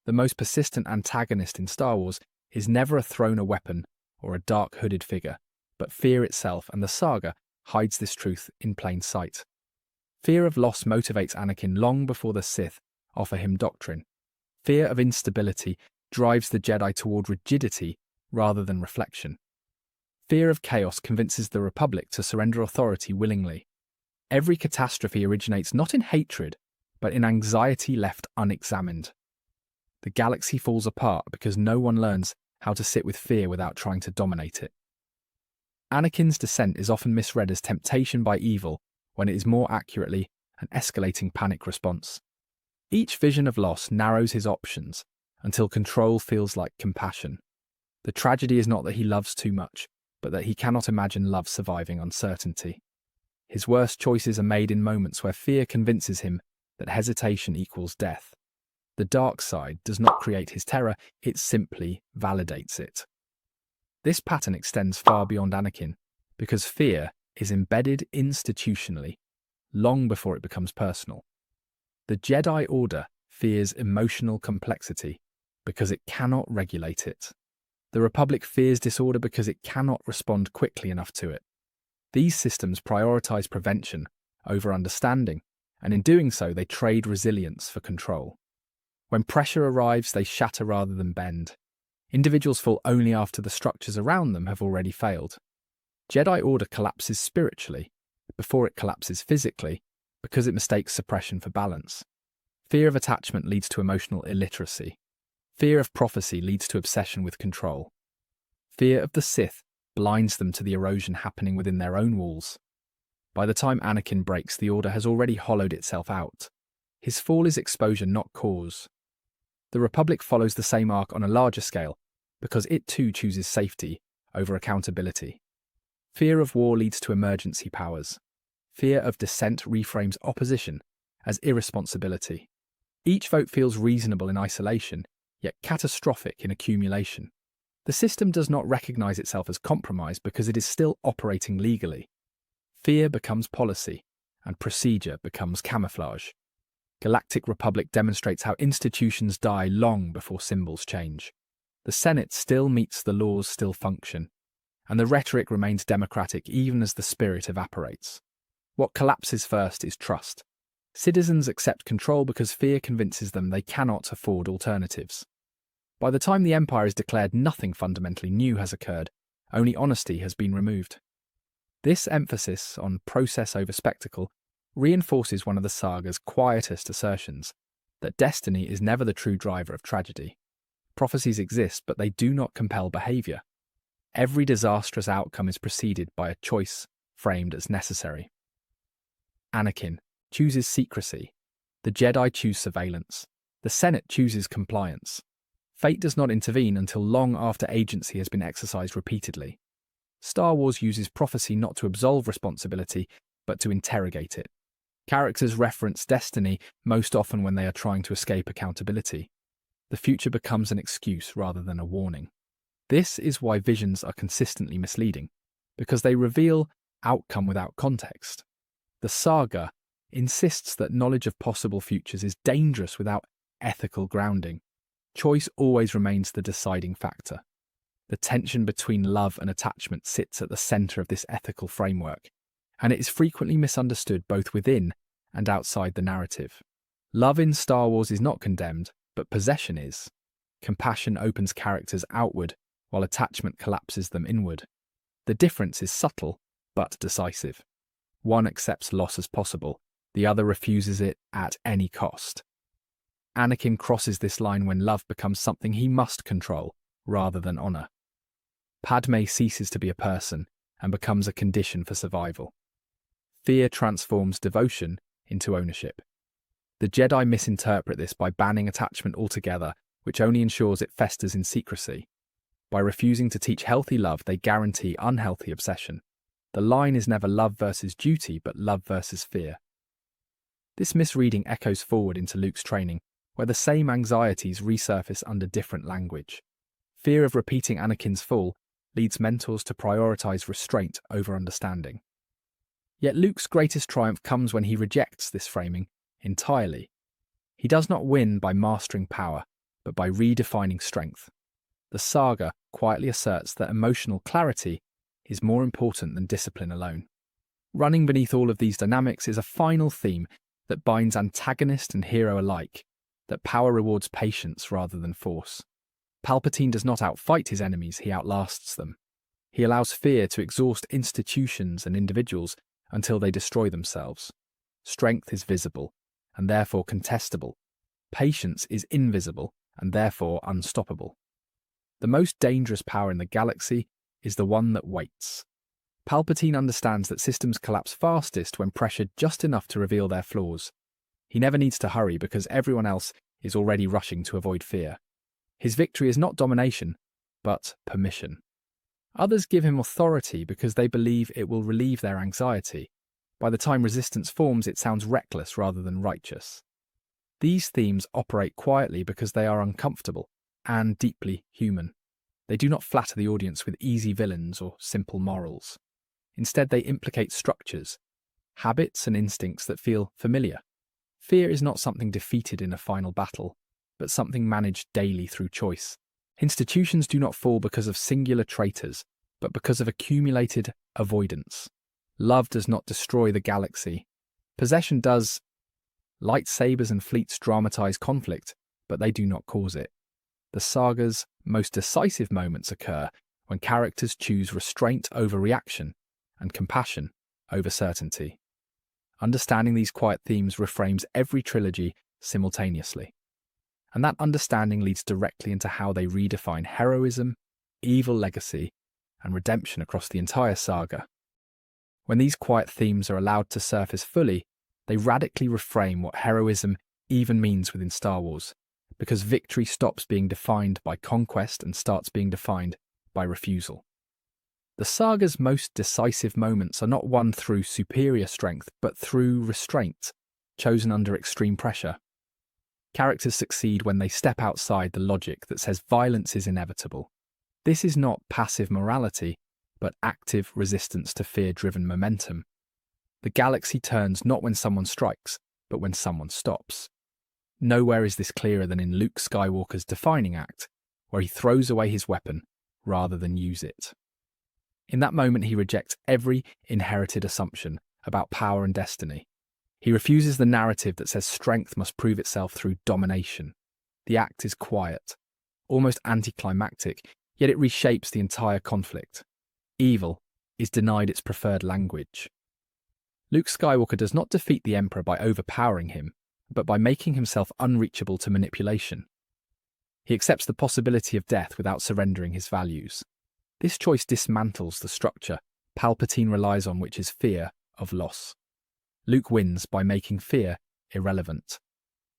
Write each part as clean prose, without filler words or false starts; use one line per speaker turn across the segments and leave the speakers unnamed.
The most persistent antagonist in Star Wars is never a throne or weapon or a dark hooded figure, but fear itself, and the saga hides this truth in plain sight. Fear of loss motivates Anakin long before the Sith offer him doctrine. Fear of instability drives the Jedi toward rigidity rather than reflection. Fear of chaos convinces the Republic to surrender authority willingly. Every catastrophe originates not in hatred, but in anxiety left unexamined. The galaxy falls apart because no one learns how to sit with fear without trying to dominate it. Anakin's descent is often misread as temptation by evil, when it is more accurately an escalating panic response. Each vision of loss narrows his options until control feels like compassion. The tragedy is not that he loves too much, but that he cannot imagine love surviving uncertainty. His worst choices are made in moments where fear convinces him that hesitation equals death. The dark side does not create his terror, it simply validates it. This pattern extends far beyond Anakin, because fear is embedded institutionally, long before it becomes personal. The Jedi Order fears emotional complexity because it cannot regulate it. The Republic fears disorder because it cannot respond quickly enough to it. These systems prioritize prevention over understanding, and in doing so, they trade resilience for control. When pressure arrives, they shatter rather than bend. Individuals fall only after the structures around them have already failed. Jedi Order collapses spiritually, before it collapses physically, because it mistakes suppression for balance. Fear of attachment leads to emotional illiteracy. Fear of prophecy leads to obsession with control. Fear of the Sith blinds them to the erosion happening within their own walls. By the time Anakin breaks, the Order has already hollowed itself out. His fall is exposure, not cause. The Republic follows the same arc on a larger scale, because it too chooses safety over accountability. Fear of war leads to emergency powers. Fear of dissent reframes opposition as irresponsibility. Each vote feels reasonable in isolation, yet catastrophic in accumulation. The system does not recognize itself as compromise because it is still operating legally. Fear becomes policy, and procedure becomes camouflage. Galactic Republic demonstrates how institutions die long before symbols change. The Senate still meets, the laws still function, and the rhetoric remains democratic even as the spirit evaporates. What collapses first is trust. Citizens accept control because fear convinces them they cannot afford alternatives. By the time the Empire is declared, nothing fundamentally new has occurred, only honesty has been removed. This emphasis on process over spectacle reinforces one of the saga's quietest assertions, that destiny is never the true driver of tragedy. Prophecies exist, but they do not compel behaviour. Every disastrous outcome is preceded by a choice framed as necessary. Anakin chooses secrecy. The Jedi choose surveillance. The Senate chooses compliance. Fate does not intervene until long after agency has been exercised repeatedly. Star Wars uses prophecy not to absolve responsibility, but to interrogate it. Characters reference destiny most often when they are trying to escape accountability. The future becomes an excuse rather than a warning. This is why visions are consistently misleading, because they reveal outcome without context. The saga insists that knowledge of possible futures is dangerous without ethical grounding. Choice always remains the deciding factor. The tension between love and attachment sits at the centre of this ethical framework, and it is frequently misunderstood both within and outside the narrative. Love in Star Wars is not condemned, but possession is. Compassion opens characters outward, while attachment collapses them inward. The difference is subtle, but decisive. One accepts loss as possible, the other refuses it at any cost. Anakin crosses this line when love becomes something he must control, rather than honour. Padme ceases to be a person and becomes a condition for survival. Fear transforms devotion into ownership. The Jedi misinterpret this by banning attachment altogether, which only ensures it festers in secrecy. By refusing to teach healthy love, they guarantee unhealthy obsession. The line is never love versus duty, but love versus fear. This misreading echoes forward into Luke's training, where the same anxieties resurface under different language. Fear of repeating Anakin's fall leads mentors to prioritize restraint over understanding. Yet Luke's greatest triumph comes when he rejects this framing entirely. He does not win by mastering power, but by redefining strength. The saga quietly asserts that emotional clarity is more important than discipline alone. Running beneath all of these dynamics is a final theme that binds antagonist and hero alike, that power rewards patience rather than force. Palpatine does not outfight his enemies, he outlasts them. He allows fear to exhaust institutions and individuals until they destroy themselves. Strength is visible, and therefore contestable. Patience is invisible, and therefore unstoppable. The most dangerous power in the galaxy is the one that waits. Palpatine understands that systems collapse fastest when pressured just enough to reveal their flaws. He never needs to hurry because everyone else is already rushing to avoid fear. His victory is not domination, but permission. Others give him authority because they believe it will relieve their anxiety. By the time resistance forms, it sounds reckless rather than righteous. These themes operate quietly because they are uncomfortable and deeply human. They do not flatter the audience with easy villains or simple morals. Instead, they implicate structures, habits and instincts that feel familiar. Fear is not something defeated in a final battle, but something managed daily through choice. Institutions do not fall because of singular traitors, but because of accumulated avoidance. Love does not destroy the galaxy. Possession does. Lightsabers and fleets dramatize conflict, but they do not cause it. The saga's most decisive moments occur when characters choose restraint over reaction and compassion over certainty. Understanding these quiet themes reframes every trilogy simultaneously. And that understanding leads directly into how they redefine heroism, evil legacy, and redemption across the entire saga. When these quiet themes are allowed to surface fully, they radically reframe what heroism even means within Star Wars, because victory stops being defined by conquest and starts being defined by refusal. The saga's most decisive moments are not won through superior strength, but through restraint, chosen under extreme pressure. Characters succeed when they step outside the logic that says violence is inevitable. This is not passive morality, but active resistance to fear-driven momentum. The galaxy turns not when someone strikes, but when someone stops. Nowhere is this clearer than in Luke Skywalker's defining act, where he throws away his weapon rather than use it. In that moment, he rejects every inherited assumption about power and destiny. He refuses the narrative that says strength must prove itself through domination. The act is quiet, almost anticlimactic, yet it reshapes the entire conflict. Evil is denied its preferred language. Luke Skywalker does not defeat the Emperor by overpowering him, but by making himself unreachable to manipulation. He accepts the possibility of death without surrendering his values. This choice dismantles the structure Palpatine relies on, which is fear of loss. Luke wins by making fear irrelevant.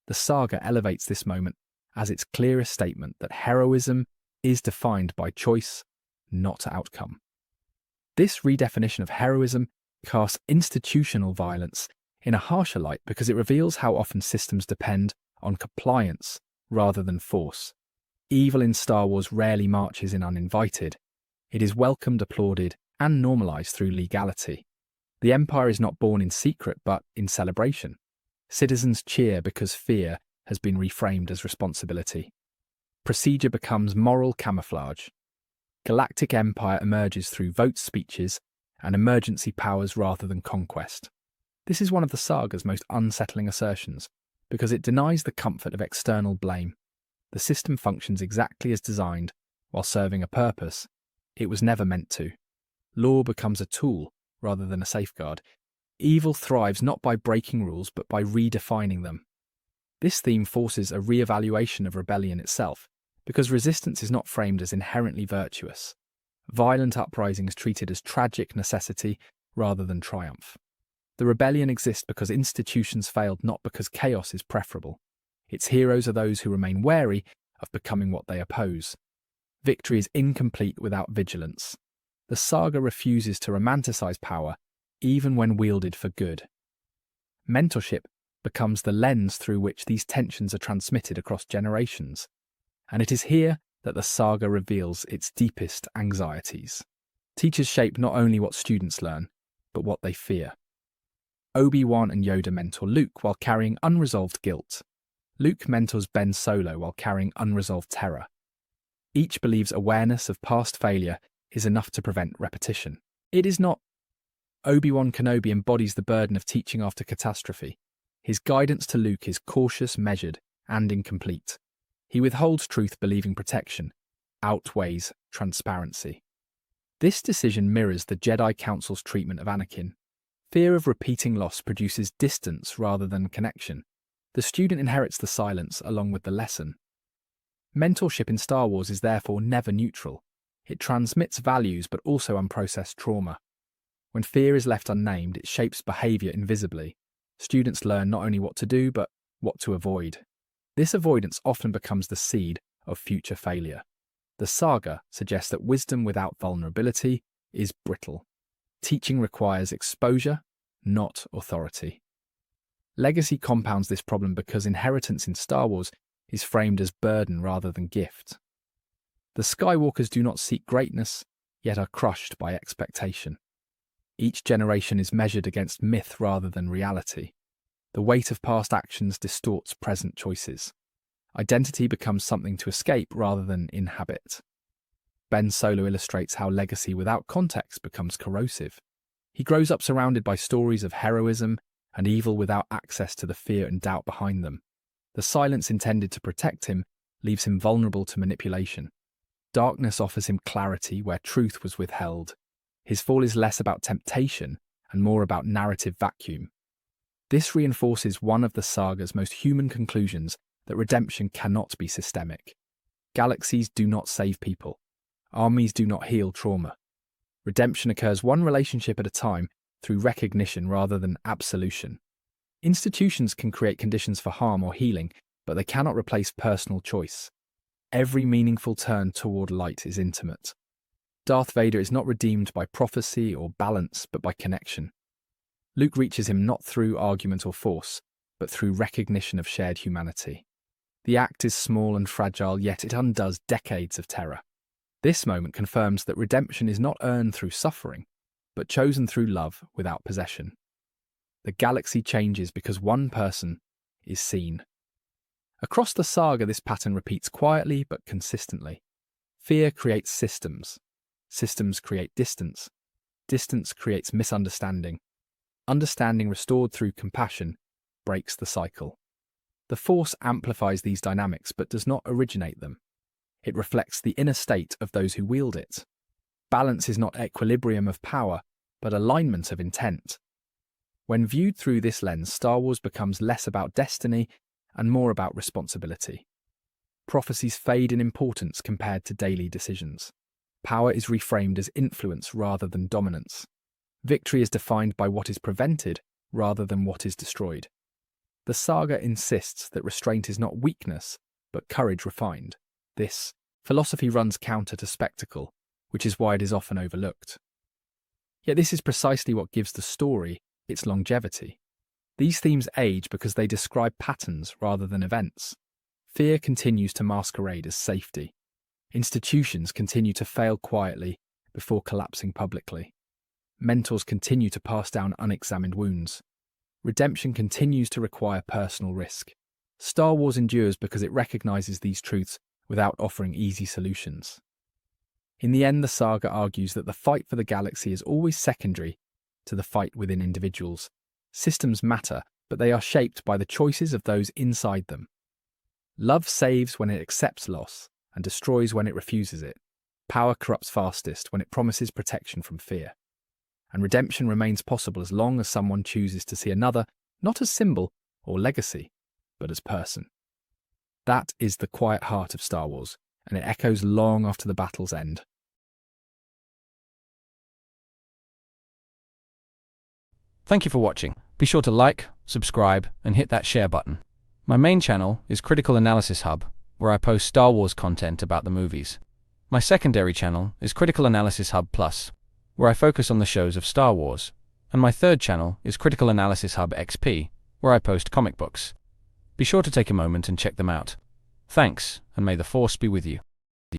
The saga elevates this moment as its clearest statement that heroism is defined by choice, not outcome. This redefinition of heroism casts institutional violence in a harsher light because it reveals how often systems depend on compliance rather than force. Evil in Star Wars rarely marches in uninvited. It is welcomed, applauded, and normalized through legality. The Empire is not born in secret, but in celebration. Citizens cheer because fear has been reframed as responsibility. Procedure becomes moral camouflage. Galactic Empire emerges through vote speeches and emergency powers rather than conquest. This is one of the saga's most unsettling assertions, because it denies the comfort of external blame. The system functions exactly as designed, while serving a purpose it was never meant to. Law becomes a tool rather than a safeguard. Evil thrives not by breaking rules, but by redefining them. This theme forces a re-evaluation of rebellion itself, because resistance is not framed as inherently virtuous. Violent uprising is treated as tragic necessity rather than triumph. The rebellion exists because institutions failed, not because chaos is preferable. Its heroes are those who remain wary of becoming what they oppose. Victory is incomplete without vigilance. The saga refuses to romanticize power, even when wielded for good. Mentorship becomes the lens through which these tensions are transmitted across generations, and it is here that the saga reveals its deepest anxieties. Teachers shape not only what students learn, but what they fear. Obi-Wan and Yoda mentor Luke while carrying unresolved guilt. Luke mentors Ben Solo while carrying unresolved terror. Each believes awareness of past failure is enough to prevent repetition. It is not. Obi-Wan Kenobi embodies the burden of teaching after catastrophe. His guidance to Luke is cautious, measured, and incomplete. He withholds truth believing protection outweighs transparency. This decision mirrors the Jedi Council's treatment of Anakin. Fear of repeating loss produces distance rather than connection. The student inherits the silence along with the lesson. Mentorship in Star Wars is therefore never neutral. It transmits values but also unprocessed trauma. When fear is left unnamed, it shapes behaviour invisibly. Students learn not only what to do, but what to avoid. This avoidance often becomes the seed of future failure. The saga suggests that wisdom without vulnerability is brittle. Teaching requires exposure, not authority. Legacy compounds this problem because inheritance in Star Wars is framed as burden rather than gift. The Skywalkers do not seek greatness, yet are crushed by expectation. Each generation is measured against myth rather than reality. The weight of past actions distorts present choices. Identity becomes something to escape rather than inhabit. Ben Solo illustrates how legacy without context becomes corrosive. He grows up surrounded by stories of heroism and evil without access to the fear and doubt behind them. The silence intended to protect him leaves him vulnerable to manipulation. Darkness offers him clarity where truth was withheld. His fall is less about temptation and more about narrative vacuum. This reinforces one of the saga's most human conclusions, that redemption cannot be systemic. Galaxies do not save people. Armies do not heal trauma. Redemption occurs one relationship at a time through recognition rather than absolution. Institutions can create conditions for harm or healing, but they cannot replace personal choice. Every meaningful turn toward light is intimate. Darth Vader is not redeemed by prophecy or balance, but by connection. Luke reaches him not through argument or force, but through recognition of shared humanity. The act is small and fragile, yet it undoes decades of terror. This moment confirms that redemption is not earned through suffering, but chosen through love without possession. The galaxy changes because one person is seen. Across the saga, this pattern repeats quietly but consistently. Fear creates systems. Systems create distance. Distance creates misunderstanding. Understanding restored through compassion breaks the cycle. The Force amplifies these dynamics but does not originate them. It reflects the inner state of those who wield it. Balance is not equilibrium of power, but alignment of intent. When viewed through this lens, Star Wars becomes less about destiny and more about responsibility. Prophecies fade in importance compared to daily decisions. Power is reframed as influence rather than dominance. Victory is defined by what is prevented rather than what is destroyed. The saga insists that restraint is not weakness, but courage refined. This philosophy runs counter to spectacle, which is why it is often overlooked. Yet this is precisely what gives the story its longevity. These themes age because they describe patterns rather than events. Fear continues to masquerade as safety. Institutions continue to fail quietly before collapsing publicly. Mentors continue to pass down unexamined wounds. Redemption continues to require personal risk. Star Wars endures because it recognizes these truths without offering easy solutions. In the end, the saga argues that the fight for the galaxy is always secondary to the fight within individuals. Systems matter, but they are shaped by the choices of those inside them. Love saves when it accepts loss and destroys when it refuses it. Power corrupts fastest when it promises protection from fear. And redemption remains possible as long as someone chooses to see another not as symbol or legacy, but as person. That is the quiet heart of Star Wars, and it echoes long after the battle's end.
Thank you for watching. Be sure to like, subscribe, and hit that share button. My main channel is Critical Analysis Hub, where I post Star Wars content about the movies. My secondary channel is Critical Analysis Hub Plus, where I focus on the shows of Star Wars. And my third channel is Critical Analysis Hub XP, where I post comic books. Be sure to take a moment and check them out. Thanks, and may the Force be with you.